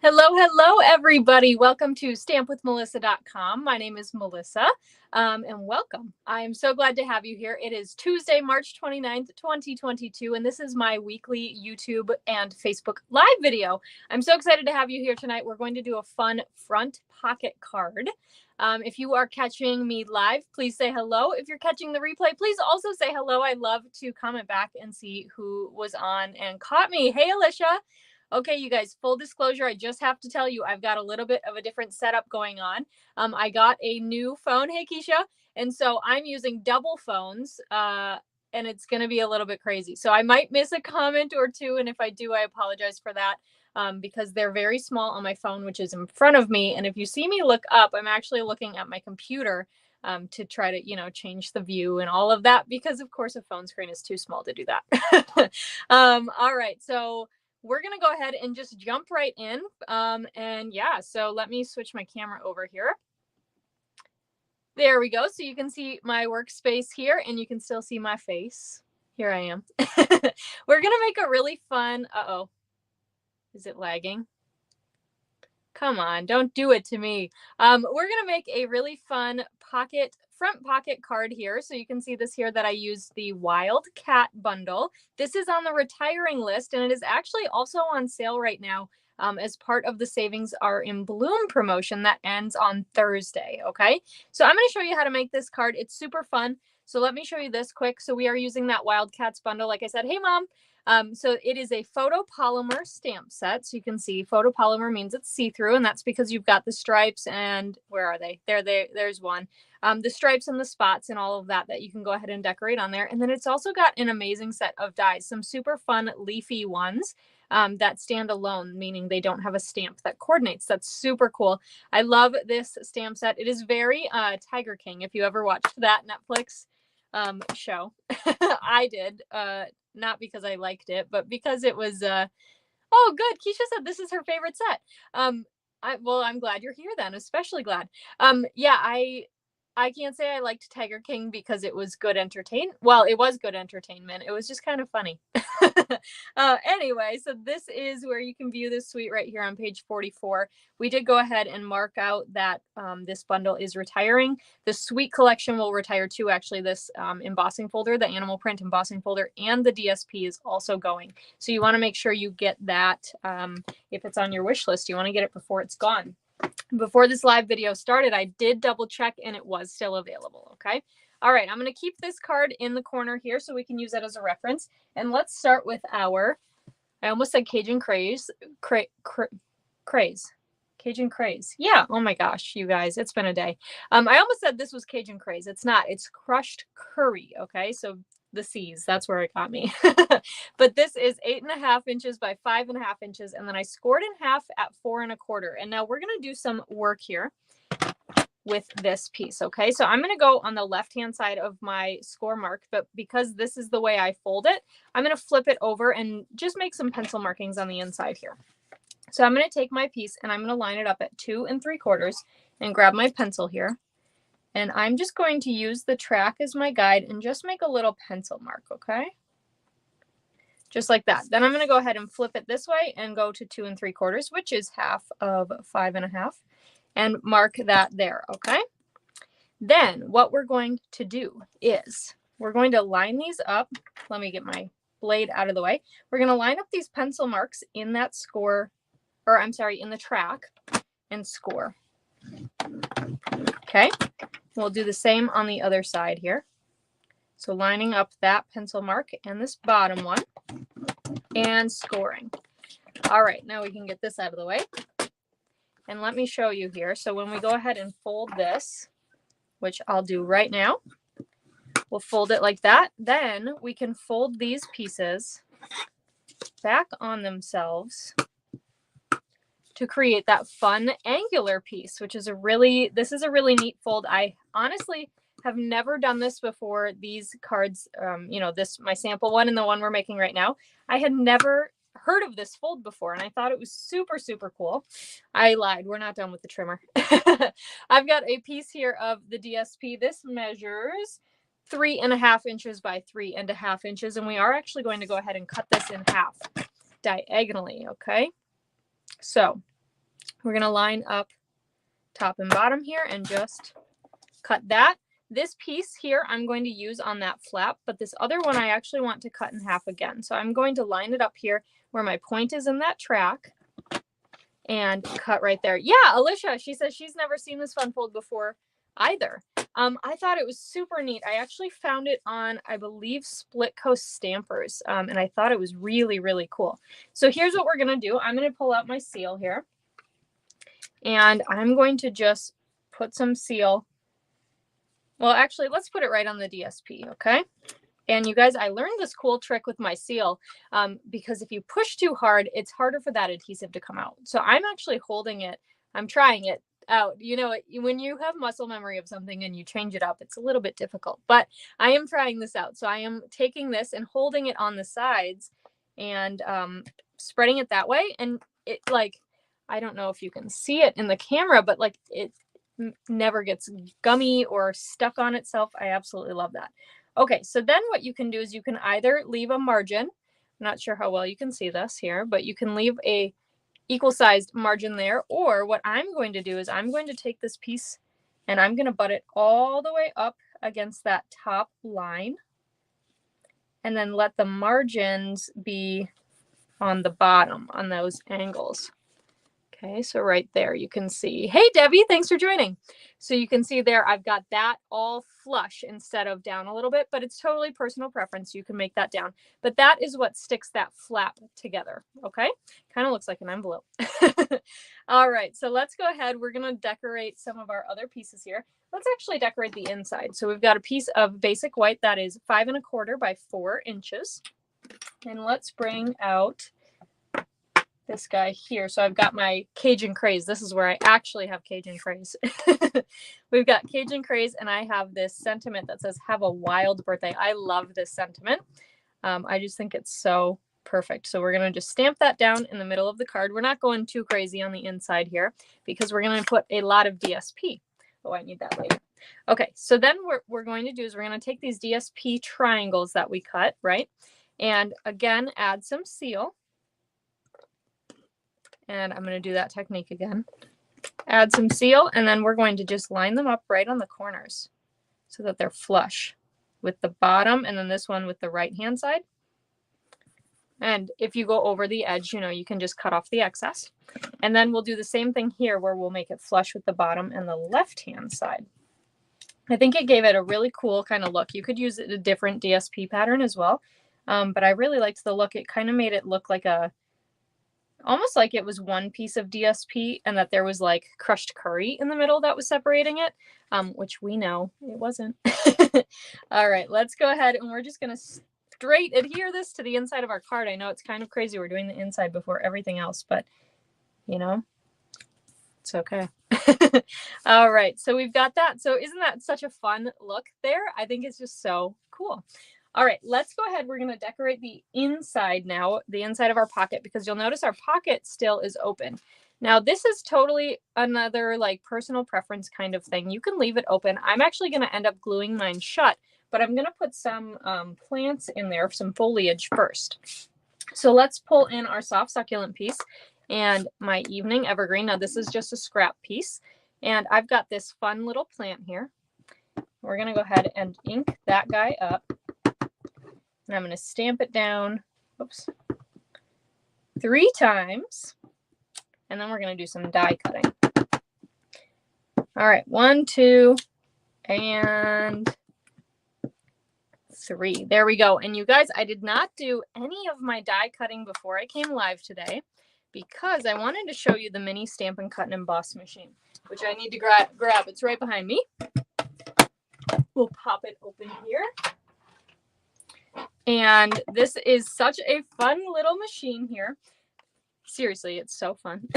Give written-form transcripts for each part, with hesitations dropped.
Hello, everybody. Welcome to stampwithmelissa.com. My name is Melissa, and welcome. I am so glad to have you here. It is Tuesday, March 29th, 2022, and this is my weekly YouTube and Facebook live video. I'm so excited to have you here tonight. We're going to do a fun front pocket card. If you are catching me live, please say hello. If you're catching the replay, please also say hello. I love to comment back and see who was on and caught me. Hey, Alicia. Okay, you guys, full disclosure, I just have to tell you, I've got a little bit of a different setup going on. I got a new phone, hey, Keisha, and so I'm using double phones, and it's going to be a little bit crazy. So I might miss a comment or two, and if I do, I apologize for that, because they're very small on my phone, which is in front of me, and if you see me look up, I'm actually looking at my computer to try to, change the view and all of that, because, of course, a phone screen is too small to do that. All right, so we're going to go ahead and just jump right in. And yeah, so let me switch my camera over here. There we go. So you can see my workspace here and you can still see my face. Here I am. We're going to make a really fun, uh-oh, is it lagging? Come on, don't do it to me. We're going to make a really fun front pocket card here. So you can see this here that I used the Wildcat bundle. This is on the retiring list and it is actually also on sale right now as part of the Savings Are in Bloom promotion that ends on Thursday. Okay, so I'm going to show you how to make this card. It's super fun. So let me show you this quick. So we are using that Wildcats bundle. Like I said, hey mom. So it is a photopolymer stamp set. So you can see photopolymer means it's see-through, and that's because you've got the stripes and where are they? There's one. The stripes and the spots and all of that you can go ahead and decorate on there. And then it's also got an amazing set of dies, some super fun leafy ones that stand alone, meaning they don't have a stamp that coordinates. That's super cool. I love this stamp set. It is very Tiger King. If you ever watched that Netflix show, I did. Not because I liked it, but because it was, oh, good. Keisha said this is her favorite set. Well, I'm glad you're here then, especially glad. Yeah, I can't say I liked Tiger King because it was good entertainment. Well, it was good entertainment. It was just kind of funny. Anyway, so this is where you can view this suite right here on page 44. We did go ahead and mark out that this bundle is retiring. The suite collection will retire too. Actually, this embossing folder, the animal print embossing folder, and the DSP is also going. So you want to make sure you get that if it's on your wish list. You want to get it before it's gone. Before this live video started, I did double check and it was still available. Okay. All right. I'm going to keep this card in the corner here so we can use it as a reference. And let's start with I almost said Cajun Craze. Cajun Craze. Yeah. Oh my gosh, you guys, it's been a day. I almost said this was Cajun Craze. It's not. It's crushed curry. Okay. So the C's, that's where it got me. But this is 8.5 inches by 5.5 inches. And then I scored in half at 4 1/4. And now we're going to do some work here with this piece. Okay. So I'm going to go on the left-hand side of my score mark, but because this is the way I fold it, I'm going to flip it over and just make some pencil markings on the inside here. So I'm going to take my piece and I'm going to line it up at 2 3/4 and grab my pencil here. And I'm just going to use the track as my guide and just make a little pencil mark, okay? Just like that. Then I'm going to go ahead and flip it this way and go to 2 3/4, which is half of 5.5, and mark that there, okay? Then what we're going to do is we're going to line these up. Let me get my blade out of the way. We're going to line up these pencil marks in that score, or I'm sorry, in the track and score. Okay. We'll do the same on the other side here. So lining up that pencil mark and this bottom one and scoring. All right, now we can get this out of the way. And let me show you here. So when we go ahead and fold this, which I'll do right now, we'll fold it like that. Then we can fold these pieces back on themselves to create that fun angular piece, which is this is a really neat fold. I honestly have never done this before. These cards, my sample one and the one we're making right now, I had never heard of this fold before, and I thought it was super, super cool. I lied. We're not done with the trimmer. I've got a piece here of the DSP. This measures 3.5 inches by 3.5 inches, and we are actually going to go ahead and cut this in half diagonally, okay? So We're going to line up top and bottom here and just cut that. This piece here I'm going to use on that flap, but this other one I actually want to cut in half again. So I'm going to line it up here where my point is in that track and cut right there. Yeah, Alicia, she says she's never seen this fun fold before either. I thought it was super neat. I actually found it on, I believe, Split Coast Stampers, and I thought it was really, really cool. So here's what we're going to do. I'm going to pull out my seal here, and I'm going to just put some seal. Well, actually, let's put it right on the DSP, okay? And you guys, I learned this cool trick with my seal because if you push too hard, it's harder for that adhesive to come out. So I'm actually holding it. I'm trying it out. You know, when you have muscle memory of something and you change it up, it's a little bit difficult. But I am trying this out. So I am taking this and holding it on the sides and spreading it that way. And it, like, I don't know if you can see it in the camera, but like it never gets gummy or stuck on itself. I absolutely love that. Okay, so then what you can do is you can either leave a margin. I'm not sure how well you can see this here, but you can leave a equal sized margin there. Or what I'm going to do is I'm going to take this piece and I'm going to butt it all the way up against that top line and then let the margins be on the bottom on those angles. Okay, so right there you can see, hey Debbie, thanks for joining. So you can see there I've got that all flush instead of down a little bit, but it's totally personal preference. You can make that down, but that is what sticks that flap together. Okay, kind of looks like an envelope. All right, so let's go ahead. We're going to decorate some of our other pieces here. Let's actually decorate the inside. So we've got a piece of basic white that is 5 1/4 by 4 inches. And let's bring out this guy here. So I've got my Cajun Craze. This is where I actually have Cajun Craze. We've got Cajun Craze, and I have this sentiment that says, have a wild birthday. I love this sentiment. I just think it's so perfect. So we're going to just stamp that down in the middle of the card. We're not going too crazy on the inside here because we're going to put a lot of DSP. Oh, I need that later. Okay, so then what we're going to do is we're going to take these DSP triangles that we cut, right? And again, add some seal. And I'm going to do that technique again. Add some seal, and then we're going to just line them up right on the corners so that they're flush with the bottom, and then this one with the right-hand side. And if you go over the edge, you know, you can just cut off the excess. And then we'll do the same thing here where we'll make it flush with the bottom and the left-hand side. I think it gave it a really cool kind of look. You could use a different DSP pattern as well, but I really liked the look. It kind of made it look like almost like it was one piece of DSP and that there was like crushed curry in the middle that was separating it, which we know it wasn't. All right, let's go ahead and we're just going to straight adhere this to the inside of our card. I know it's kind of crazy. We're doing the inside before everything else, but you know, it's okay. All right, so we've got that. So isn't that such a fun look there? I think it's just so cool. All right, let's go ahead. We're going to decorate the inside now, the inside of our pocket, because you'll notice our pocket still is open. Now, this is totally another like personal preference kind of thing. You can leave it open. I'm actually going to end up gluing mine shut, but I'm going to put some plants in there, some foliage first. So let's pull in our soft succulent piece and my evening evergreen. Now, this is just a scrap piece, and I've got this fun little plant here. We're going to go ahead and ink that guy up. And I'm going to stamp it down, 3 times. And then we're going to do some die cutting. All right, 1, 2, and 3. There we go. And you guys, I did not do any of my die cutting before I came live today because I wanted to show you the mini Stampin' Cut and Emboss machine, which I need to grab. It's right behind me. We'll pop it open here. And this is such a fun little machine here. Seriously, it's so fun.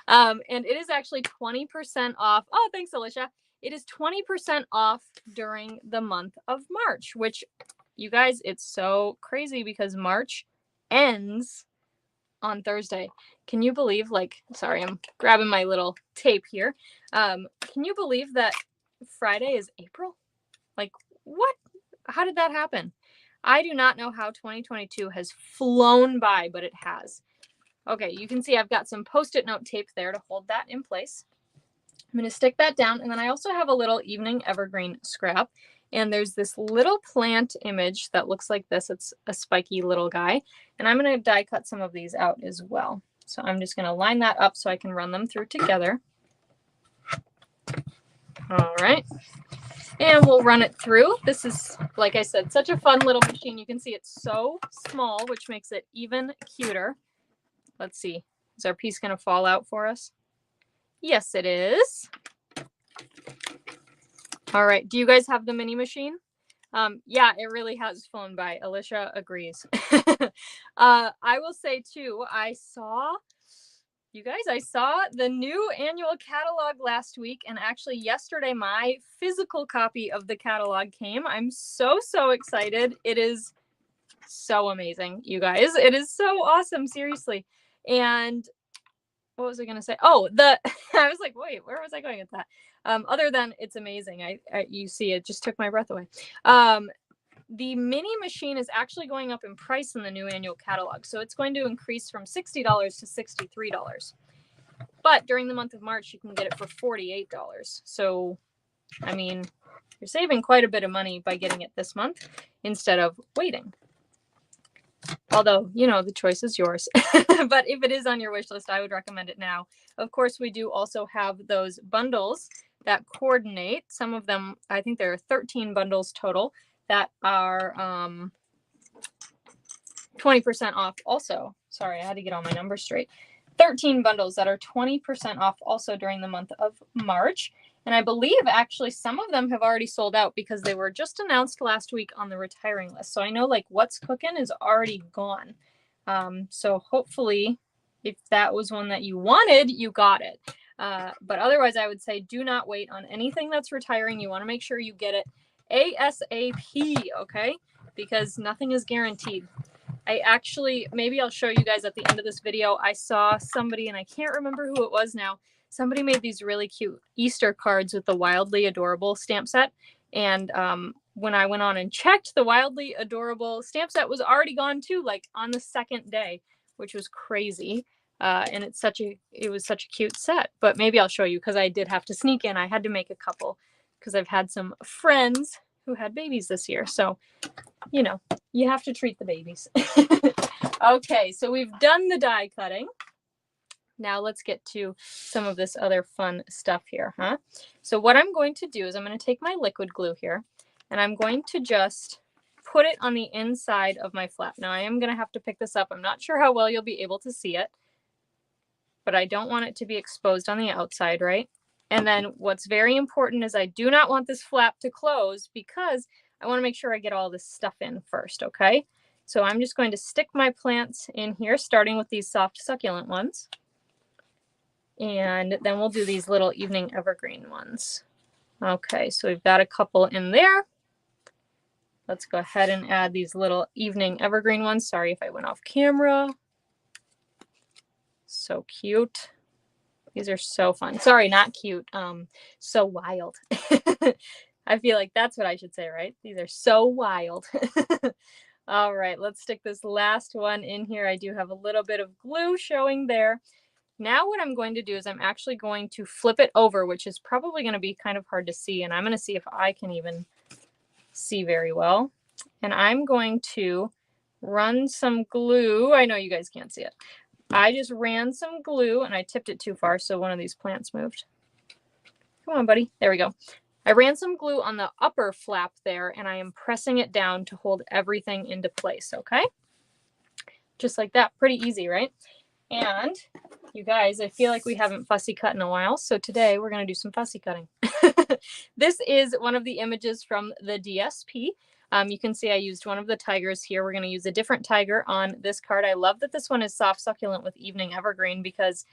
And it is actually 20% off. Oh, thanks, Alicia. It is 20% off during the month of March, which, you guys, it's so crazy because March ends on Thursday. Can you believe, like, sorry, I'm grabbing my little tape here. Can you believe that Friday is April? Like, what? How did that happen? I do not know how 2022 has flown by, but it has. Okay, you can see I've got some Post-it note tape there to hold that in place. I'm going to stick that down, and then I also have a little evening evergreen scrap, and there's this little plant image that looks like this. It's a spiky little guy, and I'm going to die cut some of these out as well. So I'm just going to line that up so I can run them through together. All right, and we'll run it through. This is, like I said, such a fun little machine. You can see it's so small, which makes it even cuter. Let's see, is our piece going to fall out for us? Yes, it is. All right, do you guys have the mini machine? Yeah, it really has flown by. Alicia agrees. I will say too, I saw the new annual catalog last week, and actually yesterday my physical copy of the catalog came. I'm so excited. It is so amazing, you guys. It is so awesome, seriously. And what was I going to say? Oh, I was like, wait, where was I going with that? Other than it's amazing. You see, it just took my breath away. The mini machine is actually going up in price in the new annual catalog. So it's going to increase from $60 to $63. But during the month of March, you can get it for $48. So, I mean, you're saving quite a bit of money by getting it this month instead of waiting. Although, you know, the choice is yours. But if it is on your wish list, I would recommend it now. Of course, we do also have those bundles that coordinate. Some of them, I think there are 13 bundles total that are 20% off also. Sorry, I had to get all my numbers straight. 13 bundles that are 20% off also during the month of March. And I believe actually some of them have already sold out because they were just announced last week on the retiring list. So I know like What's Cooking is already gone. So hopefully if that was one that you wanted, you got it. But otherwise I would say do not wait on anything that's retiring. You want to make sure you get it ASAP, okay? Because nothing is guaranteed. I actually, maybe I'll show you guys at the end of this video. I saw somebody, and I can't remember who it was now. Somebody made these really cute Easter cards with the Wildly Adorable stamp set. And when I went on and checked, the Wildly Adorable stamp set was already gone too, like on the second day, which was crazy. And it was such a cute set. But maybe I'll show you because I did have to sneak in. I had to make a couple because I've had some friends who had babies this year. So, you know, you have to treat the babies. Okay, so we've done the die cutting. Now let's get to some of this other fun stuff here, huh? So what I'm going to do is I'm going to take my liquid glue here, and I'm going to just put it on the inside of my flap. Now I am going to have to pick this up. I'm not sure how well you'll be able to see it, but I don't want it to be exposed on the outside, right? And then what's very important is I do not want this flap to close because I want to make sure I get all this stuff in first, okay? So I'm just going to stick my plants in here, starting with these soft succulent ones. And then we'll do these little evening evergreen ones. Okay, so we've got a couple in there. Let's go ahead and add these little evening evergreen ones. Sorry if I went off camera. So cute. These are so fun. Sorry, not cute. So wild. I feel like that's what I should say, right? These are so wild. All right, let's stick this last one in here. I do have a little bit of glue showing there. Now what I'm going to do is I'm actually going to flip it over, which is probably going to be kind of hard to see. And I'm going to see if I can even see very well. And I'm going to run some glue. I know you guys can't see it. I just ran some glue and I tipped it too far, so one of these plants moved. Come on, buddy. There we go. I ran some glue on the upper flap there, and I am pressing it down to hold everything into place, okay? Just like that. Pretty easy, right? And you guys, I feel like we haven't fussy cut in a while, so today we're going to do some fussy cutting. This is one of the images from the DSP. You can see I used one of the tigers here. We're going to use a different tiger on this card. I love that this one is soft succulent with evening evergreen because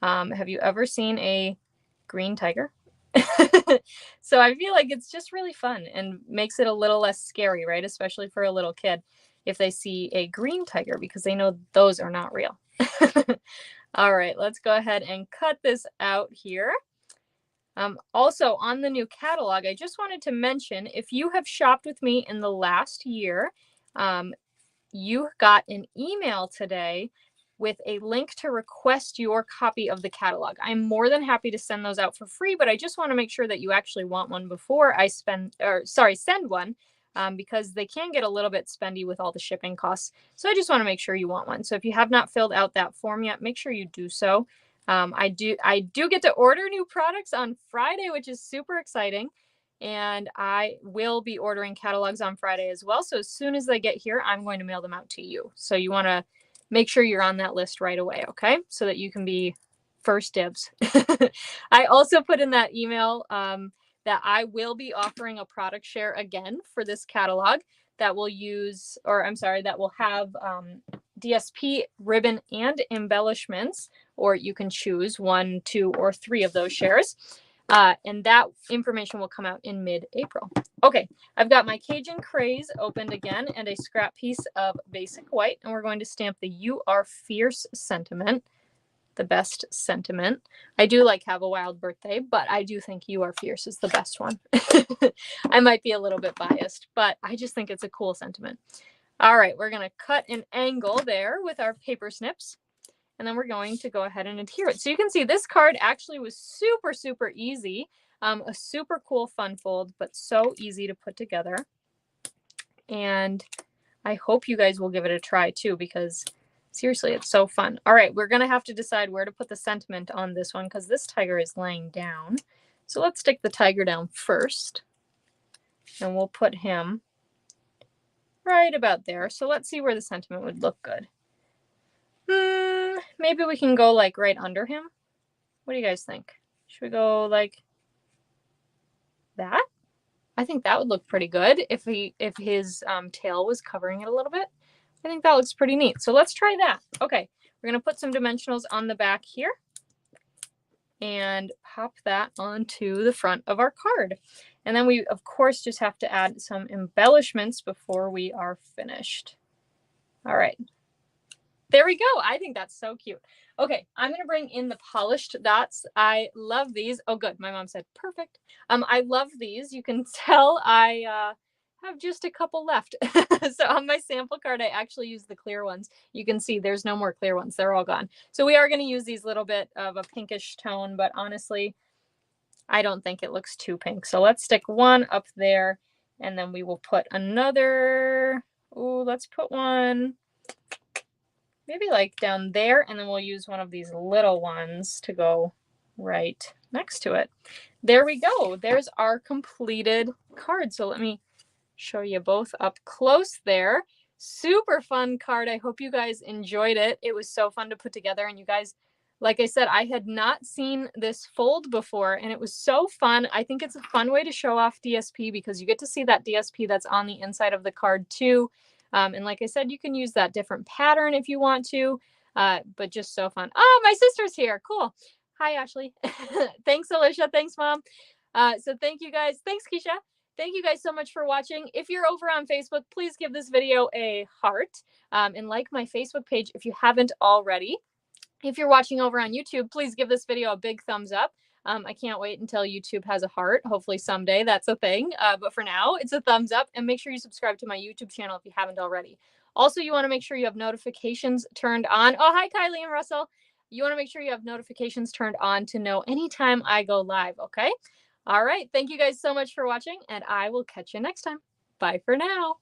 have you ever seen a green tiger? So I feel like it's just really fun and makes it a little less scary, right? Especially for a little kid if they see a green tiger because they know those are not real. All right, let's go ahead and cut this out here. Also on the new catalog, I just wanted to mention, if you have shopped with me in the last year, you got an email today with a link to request your copy of the catalog. I'm more than happy to send those out for free, but I just want to make sure that you actually want one before I send one, because they can get a little bit spendy with all the shipping costs. So I just want to make sure you want one. So if you have not filled out that form yet, make sure you do so. I do get to order new products on Friday, which is super exciting. And I will be ordering catalogs on Friday as well. So as soon as they get here, I'm going to mail them out to you. So you want to make sure you're on that list right away, okay? So that you can be first dibs. I also put in that email that I will be offering a product share again for this catalog that will use, or I'm sorry, that will have DSP ribbon and embellishments, or you can choose 1, 2, or 3 of those shares. And that information will come out in mid-April. Okay, I've got my Cajun Craze opened again and a scrap piece of basic white, and we're going to stamp the "You Are Fierce" sentiment, the best sentiment. I do like "Have a Wild Birthday," but I do think "You Are Fierce" is the best one. I might be a little bit biased, but I just think it's a cool sentiment. All right, we're going to cut an angle there with our paper snips. And then we're going to go ahead and adhere it. So you can see this card actually was super, super easy. A super cool fun fold, but so easy to put together. And I hope you guys will give it a try too, because seriously, it's so fun. All right, we're going to have to decide where to put the sentiment on this one because this tiger is laying down. So let's stick the tiger down first. And we'll put him right about there. So let's see where the sentiment would look good. Maybe we can go like right under him. What do you guys think? Should we go like that? I think that would look pretty good if his tail was covering it a little bit. I think that looks pretty neat. So let's try that. Okay, we're going to put some dimensionals on the back here and pop that onto the front of our card. And then we, of course, just have to add some embellishments before we are finished. All right. There we go. I think that's so cute. Okay, I'm going to bring in the polished dots. I love these. Oh, good. My mom said perfect. I love these. You can tell I have just a couple left. So on my sample card, I actually used the clear ones. You can see there's no more clear ones. They're all gone. So we are going to use these little bit of a pinkish tone, but honestly, I don't think it looks too pink. So let's stick one up there, and then we will put another. Ooh, let's put one maybe like down there, and then we'll use one of these little ones to go right next to it. There we go. There's our completed card. So let me show you both up close there. Super fun card. I hope you guys enjoyed it. It was so fun to put together, and you guys, like I said, I had not seen this fold before, and it was so fun. I think it's a fun way to show off DSP because you get to see that DSP that's on the inside of the card too. And like I said, you can use that different pattern if you want to, but just so fun. Oh, my sister's here. Cool. Hi, Ashley. Thanks, Alicia. Thanks, Mom. So thank you guys. Thanks, Keisha. Thank you guys so much for watching. If you're over on Facebook, please give this video a heart and like my Facebook page if you haven't already. If you're watching over on YouTube, please give this video a big thumbs up. I can't wait until YouTube has a heart. Hopefully someday that's a thing. But for now, it's a thumbs up. And make sure you subscribe to my YouTube channel if you haven't already. Also, you want to make sure you have notifications turned on. Oh, hi, Kylie and Russell. You want to make sure you have notifications turned on to know anytime I go live, okay? All right. Thank you guys so much for watching, and I will catch you next time. Bye for now.